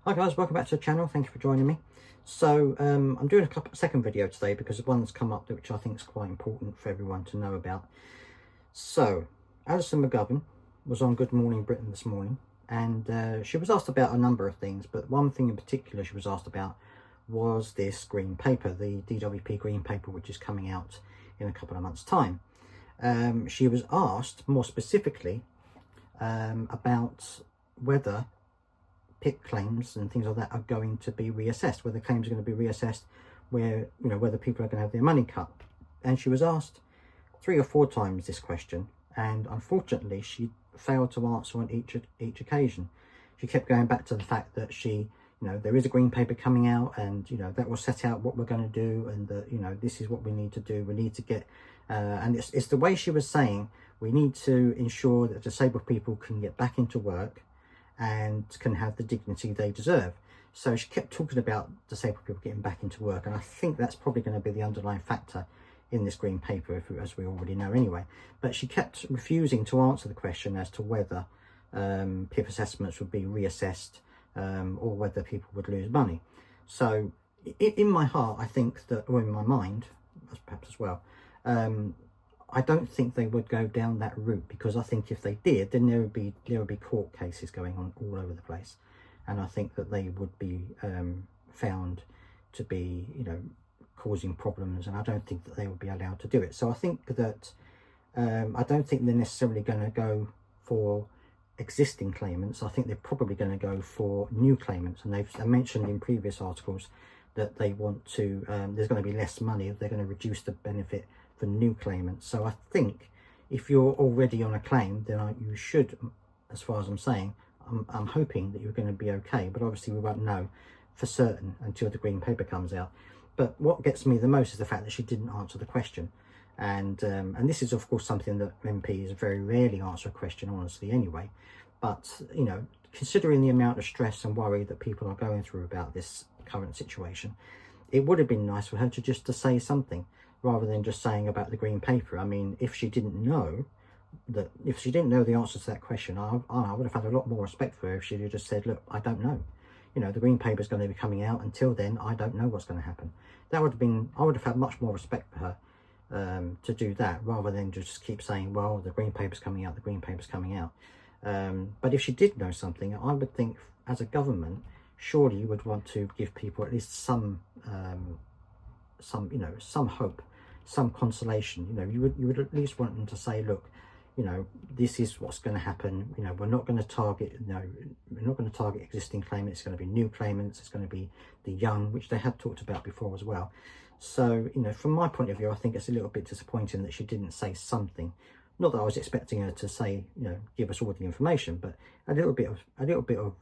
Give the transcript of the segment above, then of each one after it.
Hi guys, welcome back to the channel. Thank you for joining me. So I'm doing a second video today because one's come up which I think is quite important for everyone to know about. So Alison McGovern was on Good Morning Britain this morning, and she was asked about a number of things, but one thing in particular she was asked about was this green paper, the DWP green paper, which is coming out in a couple of months' time. She was asked more specifically about whether PIP claims and things like that are going to be reassessed, whether claims are going to be reassessed, where, you know, whether people are going to have their money cut. And she was asked 3 or 4 times this question, and unfortunately she failed to answer on each occasion. She kept going back to the fact that there is a green paper coming out, and that will set out what we're going to do, and that this is what we need to do. We need to get and it's the way she was saying, we need to ensure that disabled people can get back into work and can have the dignity they deserve. So she kept talking about disabled people getting back into work, and I think that's probably going to be the underlying factor in this green paper, as we already know anyway. But she kept refusing to answer the question as to whether PIP assessments would be reassessed or whether people would lose money. So in my heart, I think that, or in my mind perhaps as well, I don't think they would go down that route, because I think if they did, then there would be court cases going on all over the place, and I think that they would be found to be causing problems, and I don't think that they would be allowed to do it. So I think that I don't think they're necessarily going to go for existing claimants. I think they're probably going to go for new claimants, and they've mentioned in previous articles that they want to there's going to be less money, they're going to reduce the benefit for new claimants. So I think if you're already on a claim, then you should, as far as I'm saying, I'm hoping that you're going to be okay, but obviously we won't know for certain until the green paper comes out. But what gets me the most is the fact that she didn't answer the question, and this is of course something that MPs very rarely answer a question honestly anyway. But considering the amount of stress and worry that people are going through about this current situation, it would have been nice for her to say something, rather than just saying about the green paper. I mean, if she didn't know the answer to that question, I would have had a lot more respect for her if she had just said, look, I don't know. The green paper is going to be coming out. Until then, I don't know what's going to happen. I would have had much more respect for her to do that, rather than just keep saying, well, the green paper's coming out, the green paper's coming out. But if she did know something, I would think as a government, surely you would want to give people at least some hope, some consolation. You would at least want them to say, look, this is what's going to happen. We're not going to target existing claimants. It's going to be new claimants. It's going to be the young, which they had talked about before as well. So from my point of view, I think it's a little bit disappointing that she didn't say something. Not that I was expecting her to say, give us all the information, but a little bit of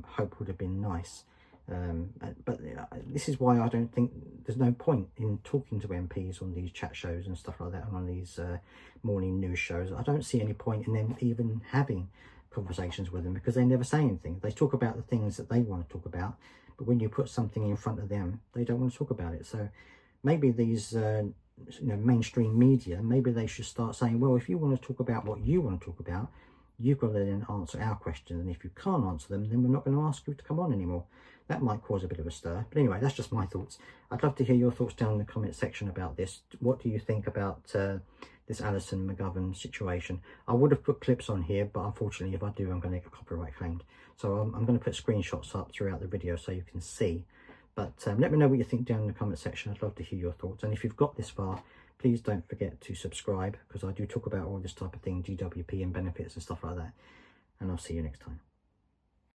hope would have been nice. But this is why I don't think there's no point in talking to MPs on these chat shows and stuff like that, and on these morning news shows. I don't see any point in them even having conversations with them, because they never say anything. They talk about the things that they want to talk about, but when you put something in front of them, they don't want to talk about it. So maybe these mainstream media, maybe they should start saying, well, if you want to talk about what you want to talk about, you've got to then answer our questions, and if you can't answer them, then we're not going to ask you to come on anymore. That might cause a bit of a stir. But anyway, that's just my thoughts. I'd love to hear your thoughts down in the comment section about this. What do you think about this Alison McGovern situation? I would have put clips on here, but unfortunately if I do, I'm going to get copyright claimed. So I'm going to put screenshots up throughout the video so you can see. But let me know what you think down in the comment section. I'd love to hear your thoughts. And if you've got this far, please don't forget to subscribe, because I do talk about all this type of thing, GWP and benefits and stuff like that. And I'll see you next time.